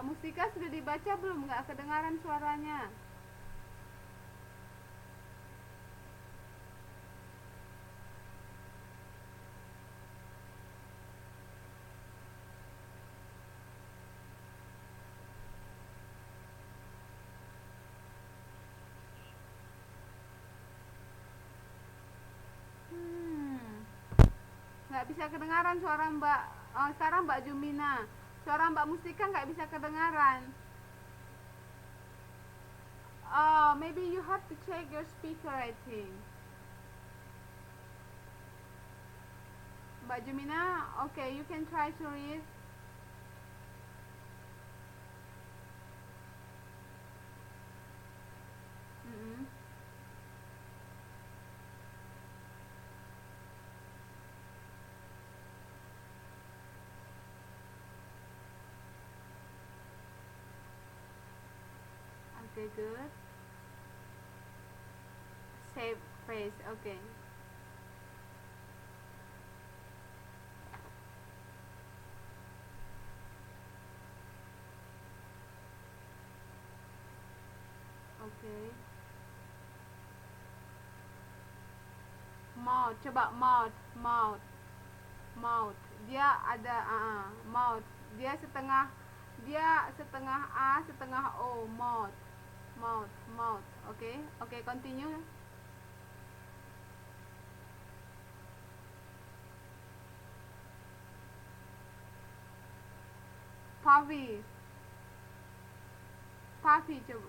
Mbak Mustika sudah dibaca belum? Nggak kedengaran suaranya. Hmm, nggak bisa kedengaran suara Mbak. Oh, sekarang Mbak Jumina. Suara Mbak Mustika nggak bisa kedengaran. Oh, maybe you have to check your speaker, I think. Mbak Jumina, okay, you can try to read. Mm-mm. Okay, good. Save phrase, okay. Okay. Mouth, coba mouth, mouth, mouth. Dia ada mouth. Dia setengah A, setengah O, mouth. Mouth, mouth. Okay? Okay, continue. Puffy. Puffy coba.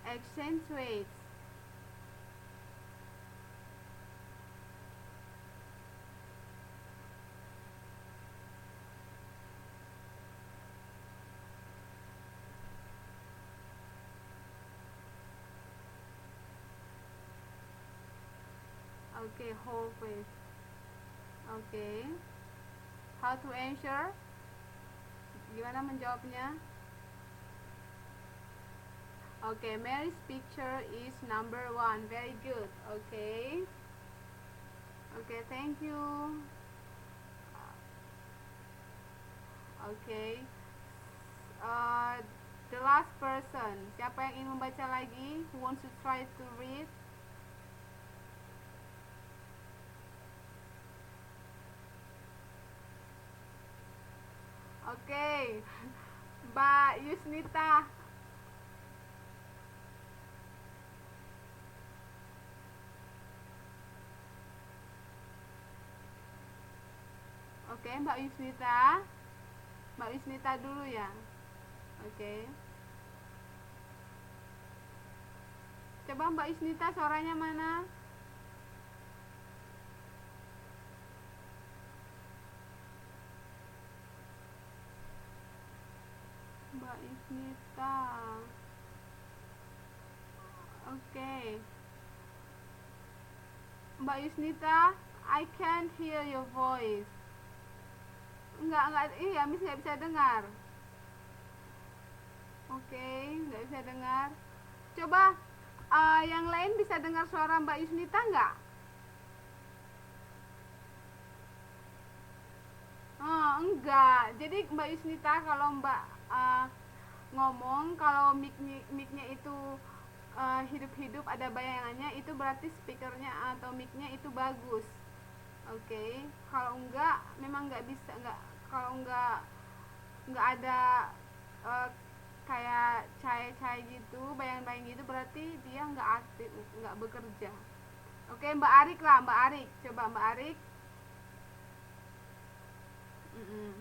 Accentuates. Okay, whole face. Okay. How to answer? Gimana menjawabnya? Okay, Mary's picture is number 1. Very good. Okay. Okay, thank you. Okay. Uh, the last person. Siapa yang ingin membaca lagi? Who wants to try to read? Okay. Mbak Yusnita. Oke, Mbak Yusnita. Mbak Yusnita dulu ya. Oke. Coba Mbak Yusnita suaranya mana? Mbak Yusnita. Oke. Mbak Yusnita, I can't hear your voice. Enggak, iya, Miss nggak bisa dengar. Oke, nggak bisa dengar. Coba yang lain bisa dengar suara Mbak Yusnita nggak? Oh, enggak. Jadi Mbak Yusnita kalau Mbak ngomong, kalau mic-nya itu hidup-hidup ada bayangannya, itu berarti speakernya atau mic-nya itu bagus. Oke. Kalau enggak, memang nggak bisa, nggak, kalau nggak ada uh, kayak cahaya-cahaya gitu, bayang-bayang gitu, berarti dia nggak aktif, nggak bekerja. Oke, Mbak Arik lah, Mbak Arik. Coba Mbak Arik. Mm-mm.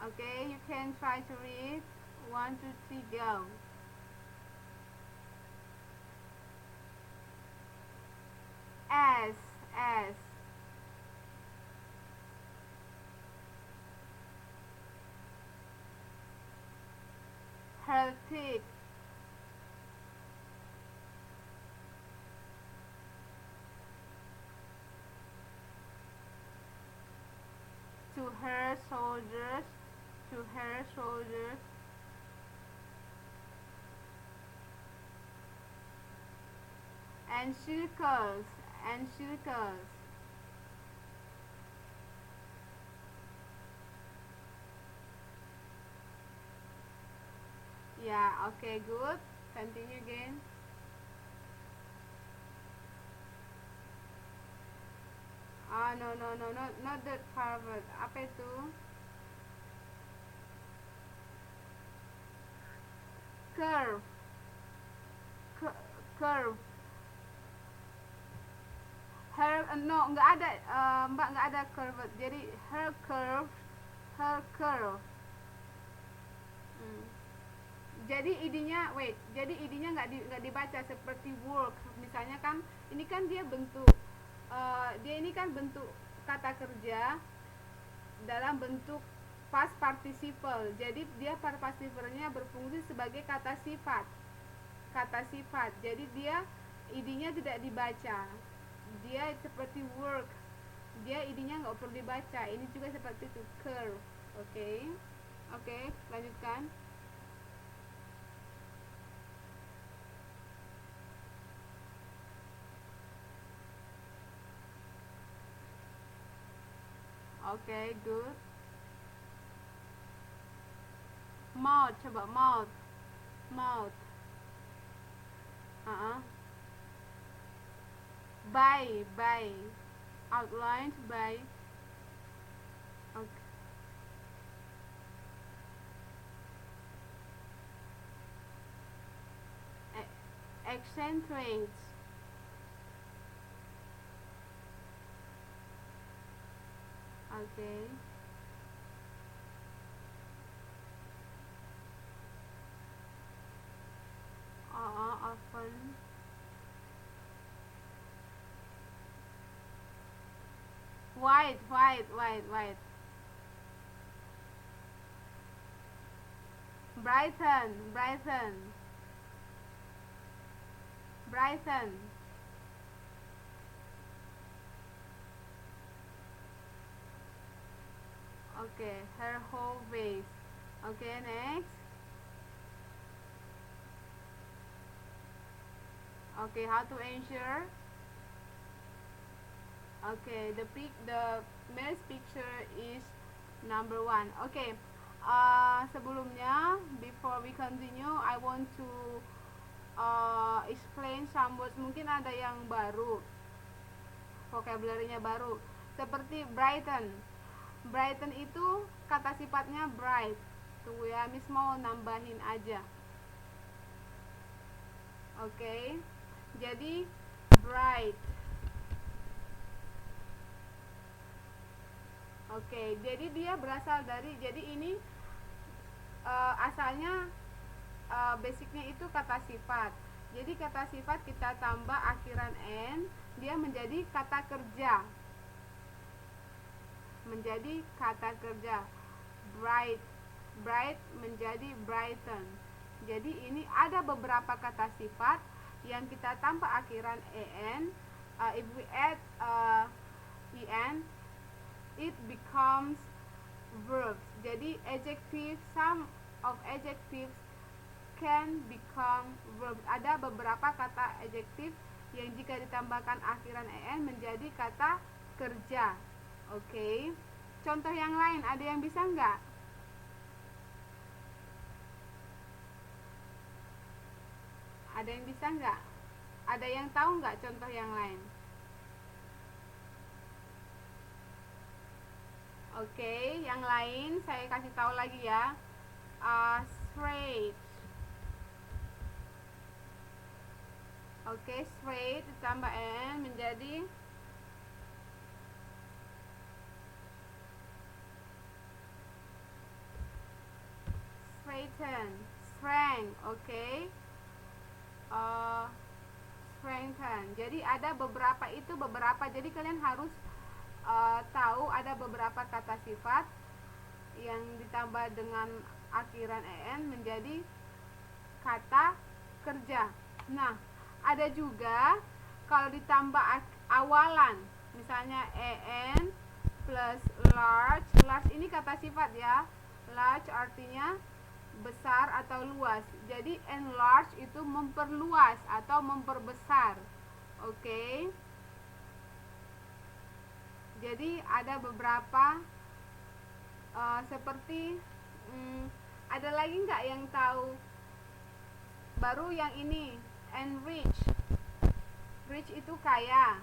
Okay, you can try to read. One, two, three, go. S, S. Her thick. To her shoulders. To her shoulders. And circles. and circles. Yeah, okay, good. Continue again. Ah, no, no, no, not the curved. Apa itu? Curve. Curve. Her, no, nggak ada, Mbak, nggak ada curved. Jadi her curve, her curve. Hmm. Jadi idenya, wait, jadi idenya nggak dibaca seperti work. Misalnya kan, ini kan dia bentuk, dia ini kan bentuk kata kerja dalam bentuk past participle. Jadi dia past participle-nya berfungsi sebagai kata sifat. Kata sifat. Jadi dia idenya tidak dibaca. Dia seperti work. Dia idenya nggak perlu dibaca. Ini juga seperti itu, curve. Oke. Oke, lanjutkan. Oke, good. Mouth, coba mouth. Mouth. By. Outlined by. Okay. Accentuates. Okay. Often. White. Brighten. Okay, her whole face. Okay, next. Okay, how to ensure? Okay, the male's picture is number 1. Okay, sebelumnya before we continue, I want to explain some words. Mungkin ada yang baru, vocabulary-nya baru. Seperti brighten. Brighten itu kata sifatnya bright. Tunggu ya, Miss mau nambahin aja. Okay, jadi bright. Oke, jadi dia berasal dari, jadi ini asalnya basicnya itu kata sifat. Jadi kata sifat kita tambah akhiran n, dia menjadi kata kerja. Bright menjadi brighten. Jadi ini ada beberapa kata sifat yang kita tambah akhiran en. If we add en, it becomes verbs. Jadi adjective, some of adjectives can become verbs. Ada beberapa kata adjektif yang jika ditambahkan akhiran en menjadi kata kerja. Oke. Contoh yang lain, ada yang bisa nggak? Ada yang bisa nggak? Ada yang tahu nggak contoh yang lain? Oke, yang lain saya kasih tahu lagi ya. Straight. Oke, straight ditambah n menjadi straighten. Strength. Oke. Strengthen. Jadi ada beberapa, jadi kalian harus tahu ada beberapa kata sifat yang ditambah dengan akhiran en menjadi kata kerja. Nah, ada juga kalau ditambah awalan, misalnya en plus large. Large ini kata sifat ya. Large artinya besar atau luas. Jadi enlarge itu memperluas atau memperbesar. Oke. Jadi ada beberapa seperti ada lagi nggak yang tahu baru yang ini, enrich. Rich itu kaya,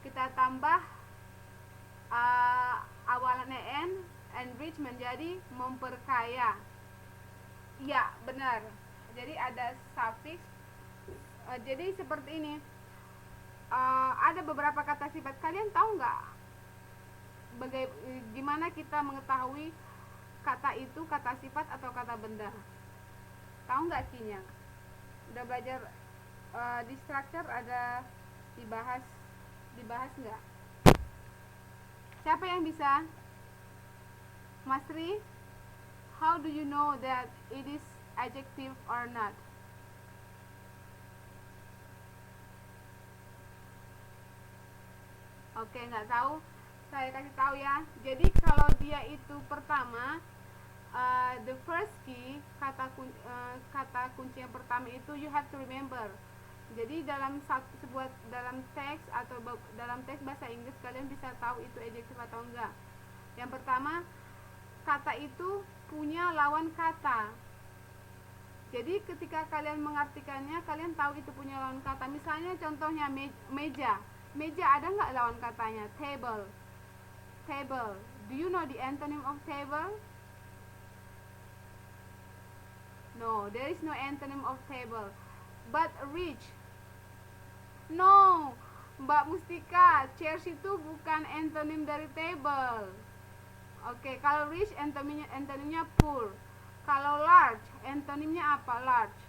kita tambah awalannya n, enrich menjadi memperkaya. Iya benar, jadi ada suffix. Jadi seperti ini, ada beberapa kata sifat. Kalian tahu nggak gimana kita mengetahui kata itu kata sifat atau kata benda? Tahu nggak kinya? Udah belajar di structure, ada dibahas nggak? Siapa yang bisa? Mas Ri, how do you know that it is adjective or not? Oke, nggak tahu, saya kasih tahu ya. Jadi kalau dia itu pertama, the first key, kata kunci yang pertama itu you have to remember. Jadi dalam teks atau dalam teks bahasa Inggris kalian bisa tahu itu adjektif atau enggak. Yang pertama, kata itu punya lawan kata. Jadi ketika kalian mengartikannya, kalian tahu itu punya lawan kata. Misalnya contohnya meja. Meja ada nggak lawan katanya? Table. Table. Do you know the antonym of table? No, there is no antonym of table. But rich. No, Mbak Mustika, chairs itu bukan antonym dari table. Oke, kalau rich antonimnya poor. Kalau large, antonimnya apa? Large.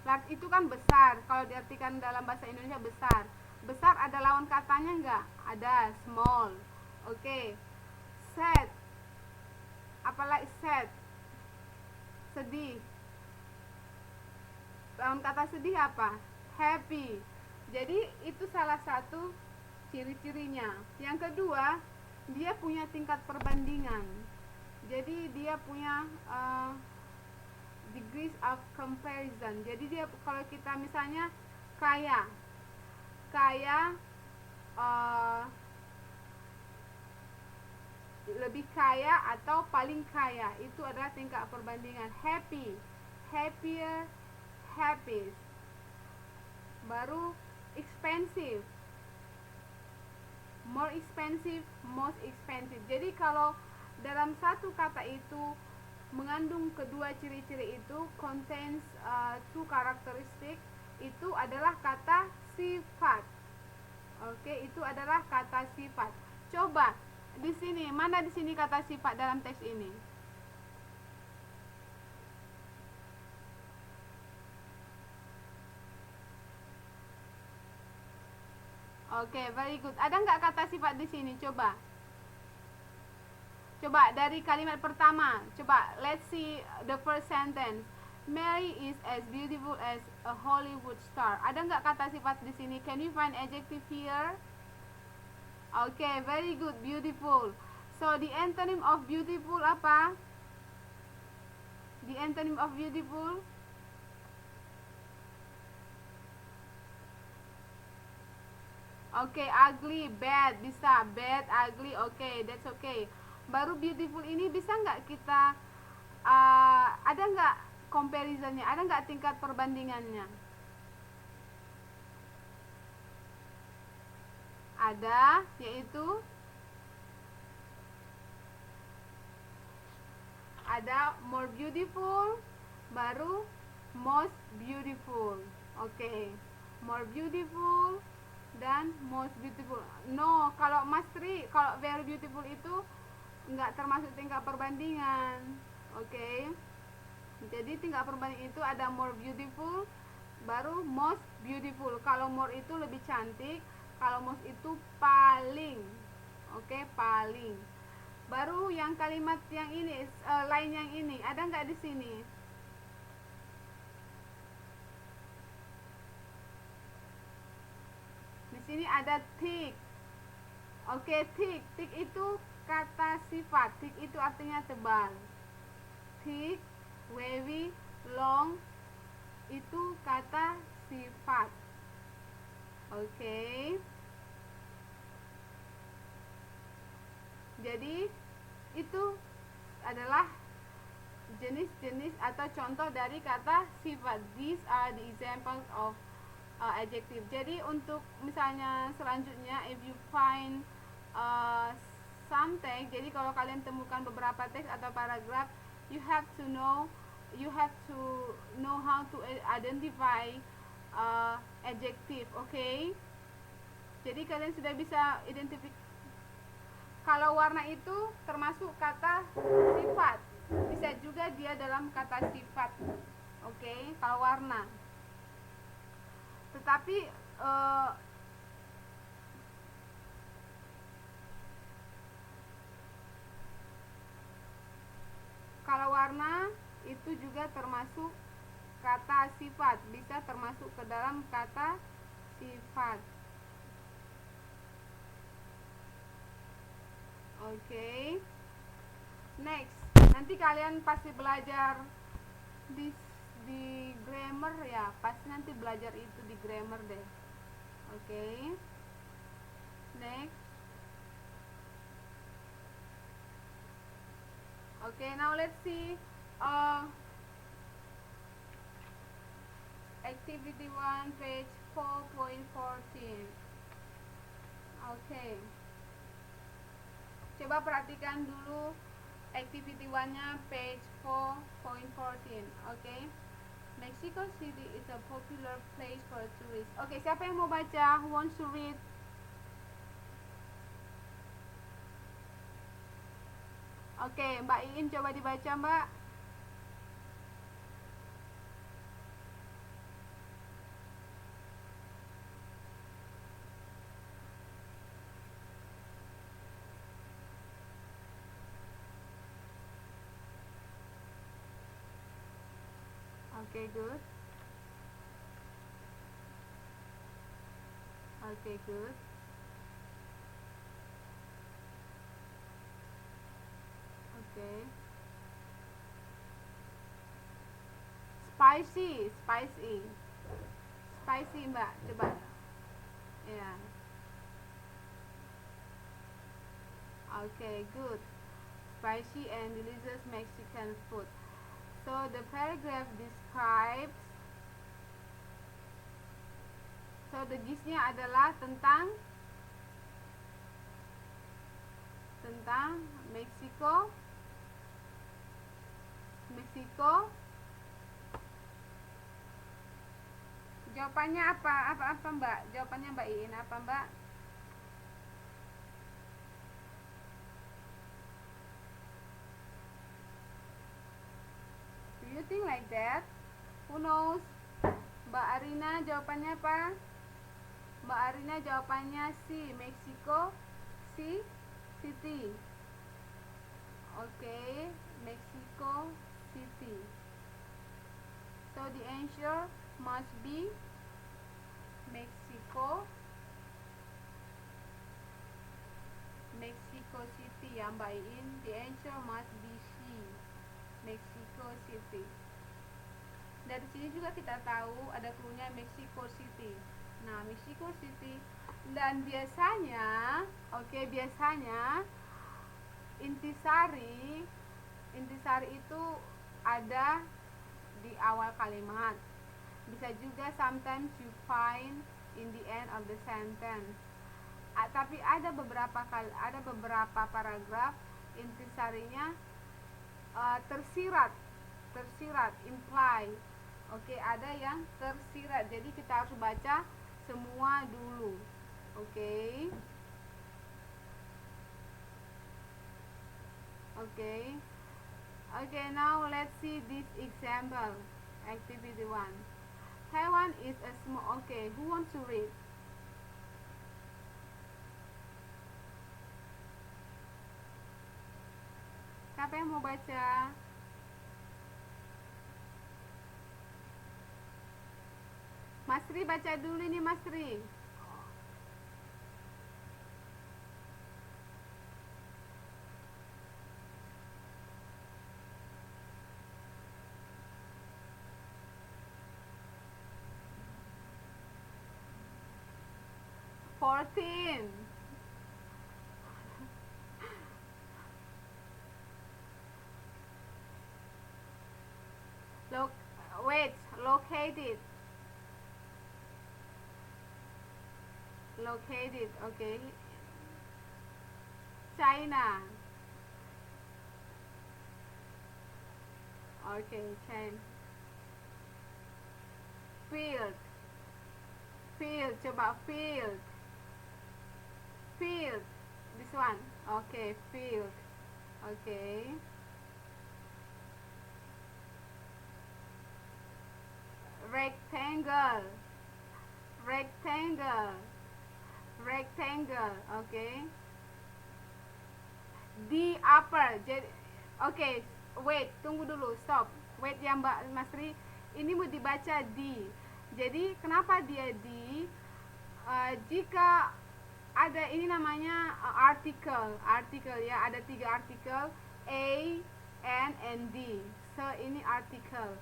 Large itu kan besar. Kalau diartikan dalam bahasa Indonesia besar. Besar ada lawan katanya enggak? Ada, small. Oke. Sad. Apalagi sad? Sedih. Lawan kata sedih apa? Happy. Jadi itu salah satu ciri-cirinya. Yang kedua, dia punya tingkat perbandingan. Jadi dia punya degrees of comparison. Jadi dia, kalau kita misalnya kaya lebih kaya atau paling kaya, itu adalah tingkat perbandingan. Happy, happier, happiest. Baru expensive, more expensive, most expensive. Jadi kalau dalam satu kata itu mengandung kedua ciri-ciri itu, contains two characteristic, itu adalah kata sifat. Oke, itu adalah kata sifat. Coba di sini, mana di sini kata sifat dalam teks ini? Oke, very good. Ada nggak kata sifat di sini? Coba. Coba dari kalimat pertama. Coba, let's see the first sentence. Mary is as beautiful as a Hollywood star. Ada nggak kata sifat di sini? Can you find adjective here? Okay, very good, beautiful. So the antonym of beautiful apa? The antonym of beautiful? Okay, ugly, bad, bisa. Bad, ugly, okay, that's okay. Baru beautiful ini bisa nggak kita ada nggak comparisonnya? Ada nggak tingkat perbandingannya? Ada, yaitu ada more beautiful, baru most beautiful. Oke, more beautiful dan most beautiful. No, kalau Mas Tri, kalau very beautiful itu nggak termasuk tingkat perbandingan. Oke, jadi tingkat perbandingan itu ada more beautiful, baru most beautiful. Kalau more itu lebih cantik, kalau most itu paling. Oke, paling. Baru yang kalimat yang ini, lain yang ini, ada nggak di sini? Di sini ada thick. Oke, thick. Thick itu kata sifat. Thick itu artinya tebal. Thick, wavy, long itu kata sifat. Oke. Jadi itu adalah jenis-jenis atau contoh dari kata sifat. These are the examples of adjective. Jadi untuk misalnya selanjutnya, if you find uh, some text, jadi kalau kalian temukan beberapa teks atau paragraf, you have to know how to identify adjective, okay? Jadi kalian sudah bisa identifikasi. Kalau warna itu termasuk kata sifat, bisa juga dia dalam kata sifat, okay? Kalau warna, tetapi kalau warna itu juga termasuk kata sifat, bisa termasuk ke dalam kata sifat. Oke. Next, nanti kalian pasti belajar di grammar ya, pasti nanti belajar itu di grammar deh. Oke. Next. Okay, now let's see activity 1, page 4.14. Okay. Coba perhatikan dulu activity 1-nya, page 4.14. Okay. Mexico City is a popular place for tourists. Okay, siapa yang mau baca? Who wants to read? Okay, Mbak Iin coba dibaca, Mbak. Okay, good. Okay, good. Okay. Spicy, spicy. Spicy, Mbak. Coba. Yeah. Okay, good. Spicy and delicious Mexican food. So the paragraph describes. So the gist-nya adalah tentang Meksiko. Jawabannya apa Mbak? Jawabannya Mbak Iin apa, Mbak? Do you think like that? Who knows? Mbak Arina jawabannya apa? Mbak Arina jawabannya C, Mexico City. Okay, Mexico City. So the answer must be Mexico City ya, Mbak Iin. The answer must be C, Mexico City. Dari sini juga kita tahu ada clue-nya Mexico City. Nah, Mexico City. Dan biasanya, biasanya intisari itu ada di awal kalimat. Bisa juga sometimes you find in the end of the sentence. Tapi ada beberapa paragraf intisarinya tersirat, imply. Oke, ada yang tersirat. Jadi kita harus baca semua dulu. Oke. Okay, now let's see this example. Activity 1. Taiwan is a small. Okay, who wants to read? Siapa yang mau baca? Mas Tri baca dulu ini, Mas Tri. Wait, located. Located, okay. China. Okay, China. Field. Field, coba field. Field. This one. Okay, field. Okay. Rectangle. Rectangle. Rectangle. Okay. The upper. Jadi okay, wait, tunggu dulu, stop. Wait ya Mbak Masri. Ini mau dibaca di. Jadi kenapa dia di? Jika ada ini namanya artikel ya, ada 3 artikel A, N, and D. So ini artikel.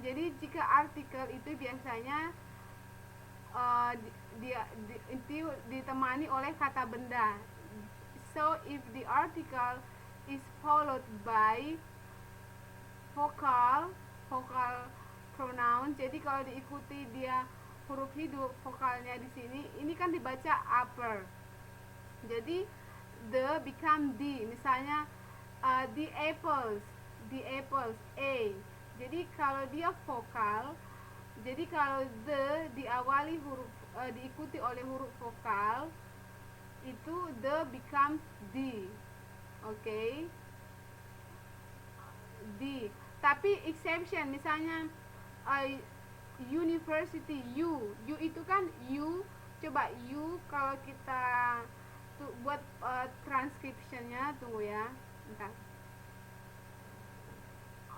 Jadi jika artikel itu biasanya itu ditemani oleh kata benda. So if the article is followed by vocal pronoun, jadi kalau diikuti dia huruf hidup vokalnya di sini, ini kan dibaca upper. Jadi the become D. Misalnya the apples A. Jadi kalau dia vokal, jadi kalau the diawali huruf diikuti oleh huruf vokal, itu the becomes D. Okay, D. Tapi exception, misalnya university, U itu kan U. Coba U kalau kita buat transcriptionnya, tunggu ya, bentar.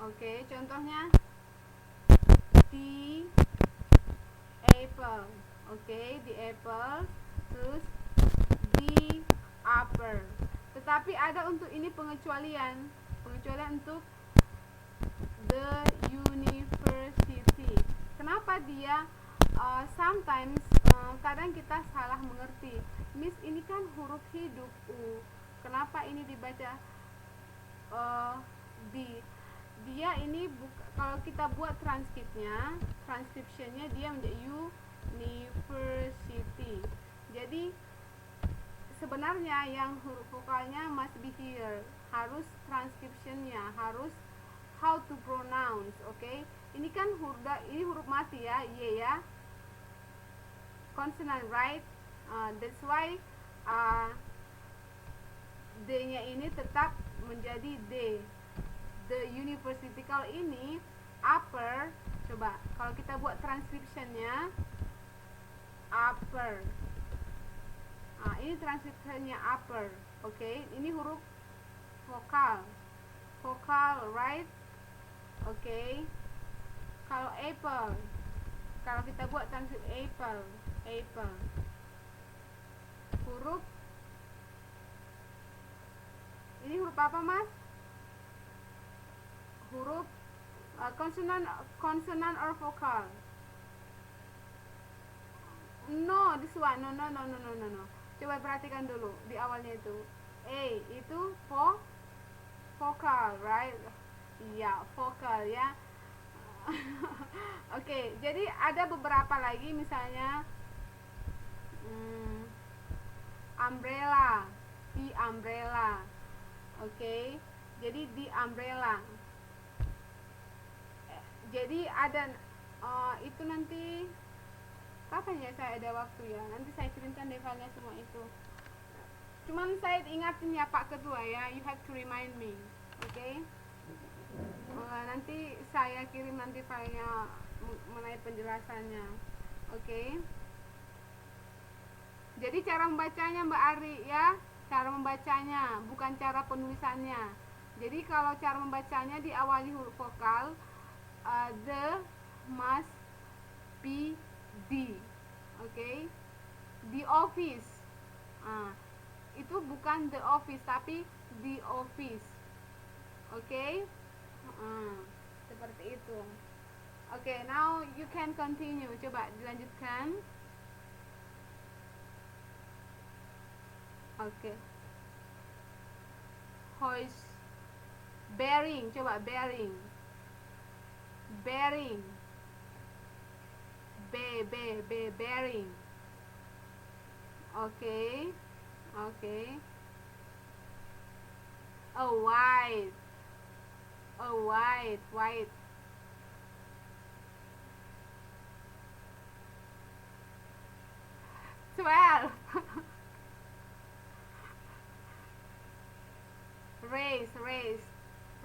Oke, contohnya the apple. Oke, the apple. Terus the upper. Tetapi ada untuk ini pengecualian untuk the university. Kenapa dia sometimes kadang kita salah mengerti. Miss, ini kan huruf hidup U. Kenapa ini dibaca di? Dia ini kalau kita buat transcriptionnya dia menjadi university. Jadi sebenarnya yang huruf vokalnya must be here. Harus transcriptionnya, harus how to pronounce, okay? Ini kan huruf mati ya, Y ya. Consonant, right? That's why D-nya ini tetap menjadi D. The university. Kalau ini upper, coba kalau kita buat transcriptionnya upper. Ini transcriptionnya upper, okay? Ini huruf vokal, right? Okay. Kalau apple, kalau kita buat transkrip apple, huruf ini huruf apa, Mas? Huruf consonant or vocal? No, this one. No. Coba perhatikan dulu di awalnya itu. A itu vokal, right? Iya, vokal ya. Oke, jadi ada beberapa lagi, misalnya umbrella, the umbrella. Oke, jadi the umbrella. Jadi ada itu nanti kapan ya saya ada waktu ya, nanti saya kirimkan deh filenya semua itu. Cuman saya ingatin ya Pak Ketua ya, you have to remind me, okay? Nanti saya kirim nanti filenya mengenai penjelasannya, okay? Jadi cara membacanya Mbak Ari ya, cara membacanya bukan cara penulisannya. Jadi kalau cara membacanya diawali huruf vokal, the must be D, okay? The office, itu bukan the office tapi the office, okay? Seperti itu. Okay, now you can continue. Coba dilanjutkan. Okay. Hoist, bearing, coba bearing. bearing. Okay, okay. Oh, white. Oh, white. 12.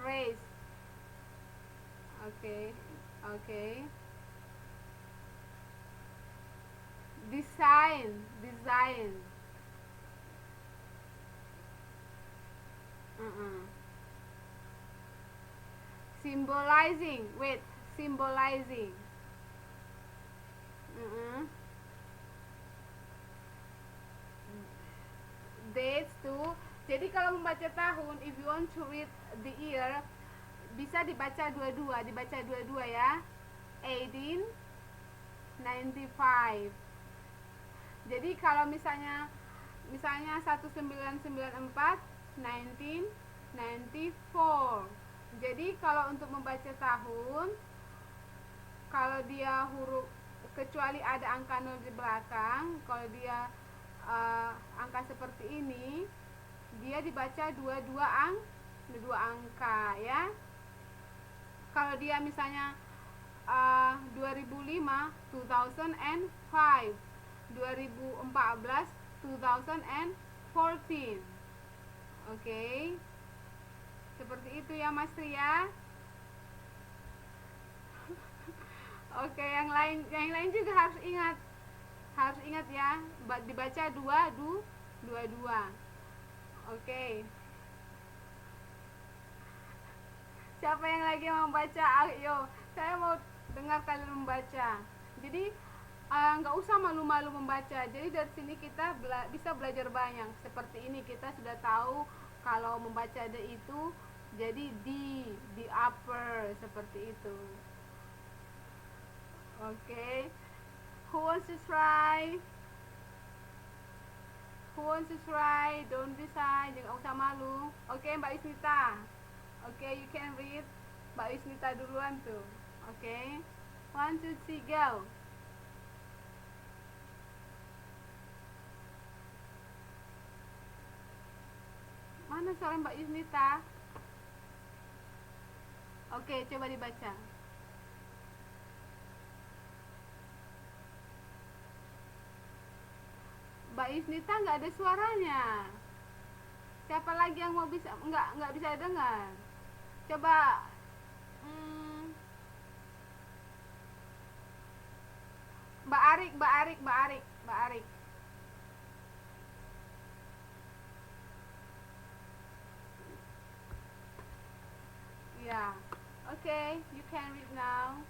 Race. Okay, okay. Design. Uh-uh. Symbolizing. Uh-uh. Dates tuh. Jadi kalau membaca tahun, if you want to read the year, bisa dibaca dua-dua ya. 1895. Jadi kalau misalnya 1994, 1994. Jadi kalau untuk membaca tahun, kalau dia huruf, kecuali ada angka 0 di belakang, kalau dia angka seperti ini, dia dibaca dua angka ya. Kalau dia misalnya 2005, 2005, 2014, 2014. Oke. Seperti itu ya Mas Ria. Oke, yang lain juga harus ingat ya, dibaca dua. Oke. Siapa yang lagi mau membaca? Ayo, saya mau dengar kalian membaca. Jadi nggak usah malu-malu membaca. Jadi dari sini kita bisa belajar banyak. Seperti ini kita sudah tahu kalau membaca the itu jadi di upper seperti itu. Oke. Who wants to try? Don't be shy, jangan usah malu. Oke, Mbak Isnita. Oke, you can read. Mbak Isnita duluan tuh. Oke. 1, 2, 3, go. Mana suara Mbak Isnita? Oke, coba dibaca. Mbak Isnita nggak ada suaranya. Siapa lagi yang mau bisa nggak bisa dengar? Coba Mbak Arik. Yeah. Okay, you can read now.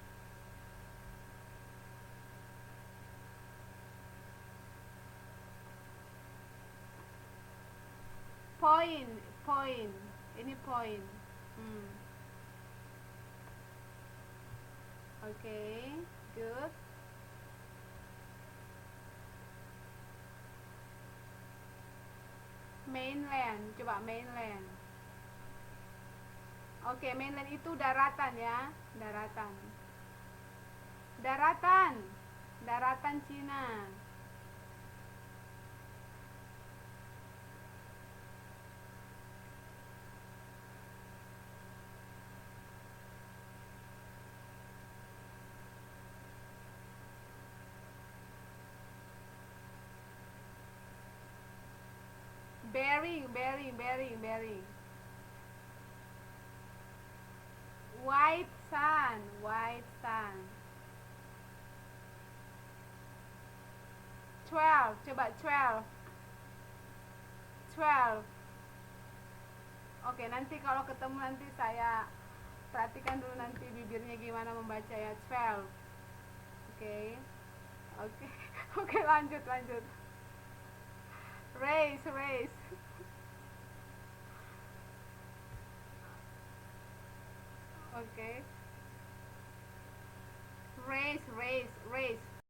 Point. Ini point. Okay, good. Mainland, coba mainland. Oke, mainland itu daratan ya, daratan Cina. Bearing. White sun. 12, coba 12. Oke, nanti kalau ketemu nanti saya perhatikan dulu nanti bibirnya gimana membaca ya. 12. Oke, lanjut. Race. Oke. Race.